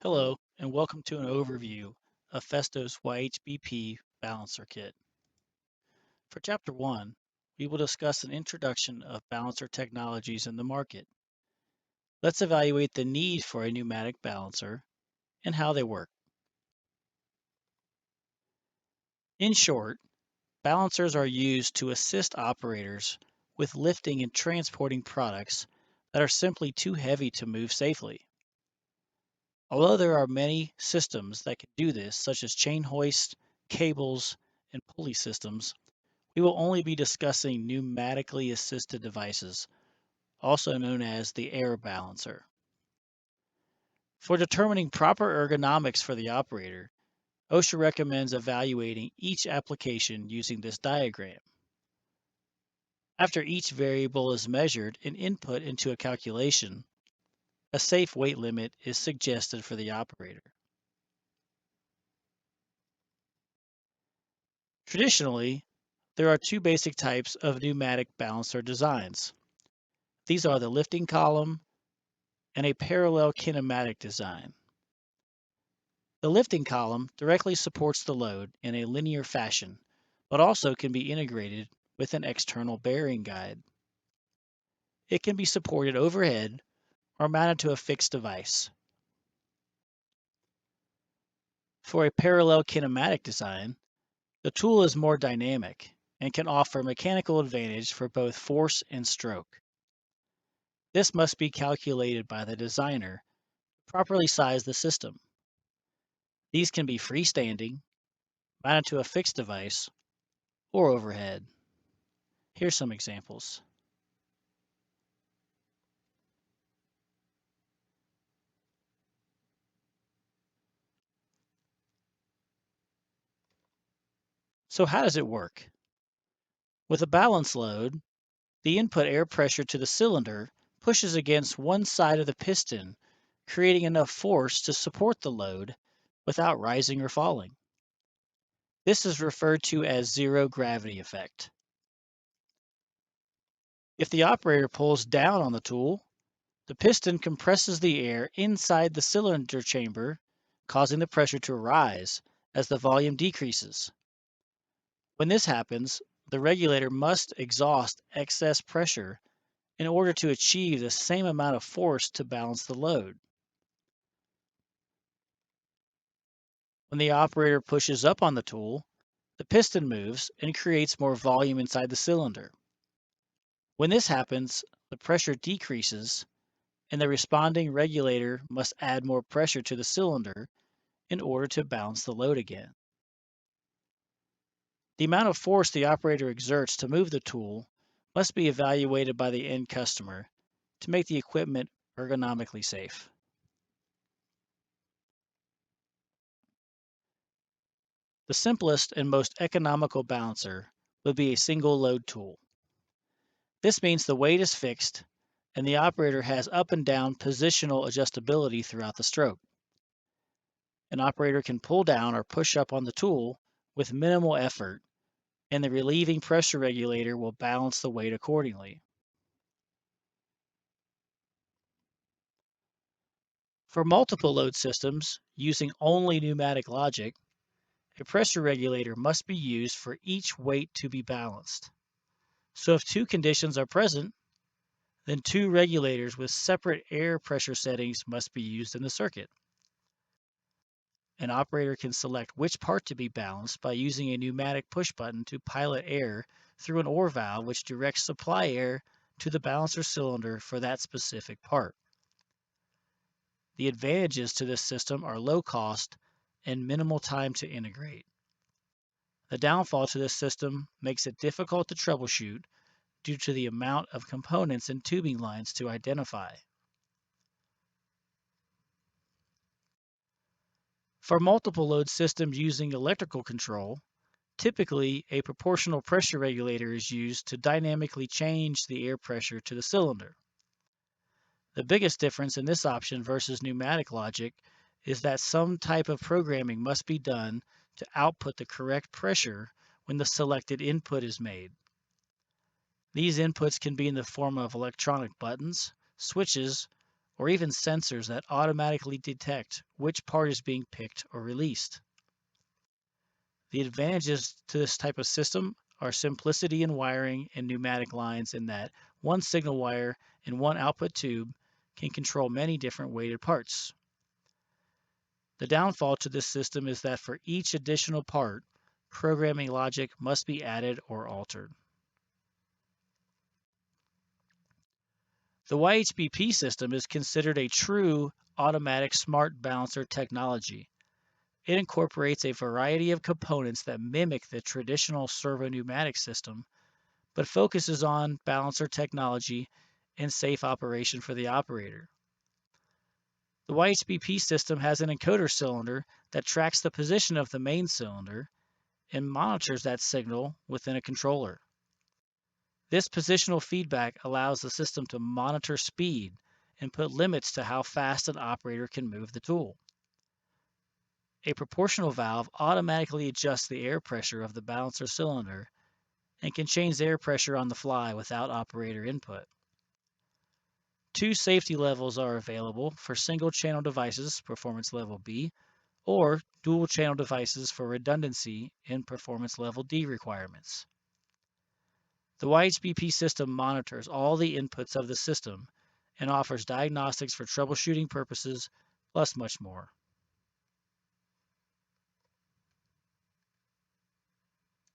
Hello, and welcome to an overview of Festo's YHBP balancer kit. For Chapter 1, we will discuss an introduction of balancer technologies in the market. Let's evaluate the need for a pneumatic balancer and how they work. In short, balancers are used to assist operators with lifting and transporting products that are simply too heavy to move safely. Although there are many systems that can do this, such as chain hoist, cables, and pulley systems, we will only be discussing pneumatically assisted devices, also known as the air balancer. For determining proper ergonomics for the operator, OSHA recommends evaluating each application using this diagram. After each variable is measured and input into a calculation, a safe weight limit is suggested for the operator. Traditionally, there are two basic types of pneumatic balancer designs. These are the lifting column and a parallel kinematic design. The lifting column directly supports the load in a linear fashion, but also can be integrated with an external bearing guide. It can be supported overhead or mounted to a fixed device. For a parallel kinematic design, the tool is more dynamic and can offer mechanical advantage for both force and stroke. This must be calculated by the designer to properly size the system. These can be freestanding, mounted to a fixed device, or overhead. Here's some examples. So how does it work? With a balance load, the input air pressure to the cylinder pushes against one side of the piston, creating enough force to support the load without rising or falling. This is referred to as zero gravity effect. If the operator pulls down on the tool, the piston compresses the air inside the cylinder chamber, causing the pressure to rise as the volume decreases. When this happens, the regulator must exhaust excess pressure in order to achieve the same amount of force to balance the load. When the operator pushes up on the tool, the piston moves and creates more volume inside the cylinder. When this happens, the pressure decreases and the responding regulator must add more pressure to the cylinder in order to balance the load again. The amount of force the operator exerts to move the tool must be evaluated by the end customer to make the equipment ergonomically safe. The simplest and most economical balancer would be a single load tool. This means the weight is fixed and the operator has up and down positional adjustability throughout the stroke. An operator can pull down or push up on the tool with minimal effort, and the relieving pressure regulator will balance the weight accordingly. For multiple load systems using only pneumatic logic, a pressure regulator must be used for each weight to be balanced. So if two conditions are present, then two regulators with separate air pressure settings must be used in the circuit. An operator can select which part to be balanced by using a pneumatic push button to pilot air through an OR valve which directs supply air to the balancer cylinder for that specific part. The advantages to this system are low cost and minimal time to integrate. The downfall to this system makes it difficult to troubleshoot due to the amount of components and tubing lines to identify. For multiple load systems using electrical control, typically a proportional pressure regulator is used to dynamically change the air pressure to the cylinder. The biggest difference in this option versus pneumatic logic is that some type of programming must be done to output the correct pressure when the selected input is made. These inputs can be in the form of electronic buttons, switches, or even sensors that automatically detect which part is being picked or released. The advantages to this type of system are simplicity in wiring and pneumatic lines in that one signal wire and one output tube can control many different weighted parts. The downfall to this system is that for each additional part, programming logic must be added or altered. The YHBP system is considered a true automatic smart balancer technology. It incorporates a variety of components that mimic the traditional servo-pneumatic system, but focuses on balancer technology and safe operation for the operator. The YHBP system has an encoder cylinder that tracks the position of the main cylinder and monitors that signal within a controller. This positional feedback allows the system to monitor speed and put limits to how fast an operator can move the tool. A proportional valve automatically adjusts the air pressure of the balancer cylinder and can change the air pressure on the fly without operator input. Two safety levels are available for single-channel devices, performance level B, or dual-channel devices for redundancy in performance level D requirements. The YHBP system monitors all the inputs of the system and offers diagnostics for troubleshooting purposes, plus much more.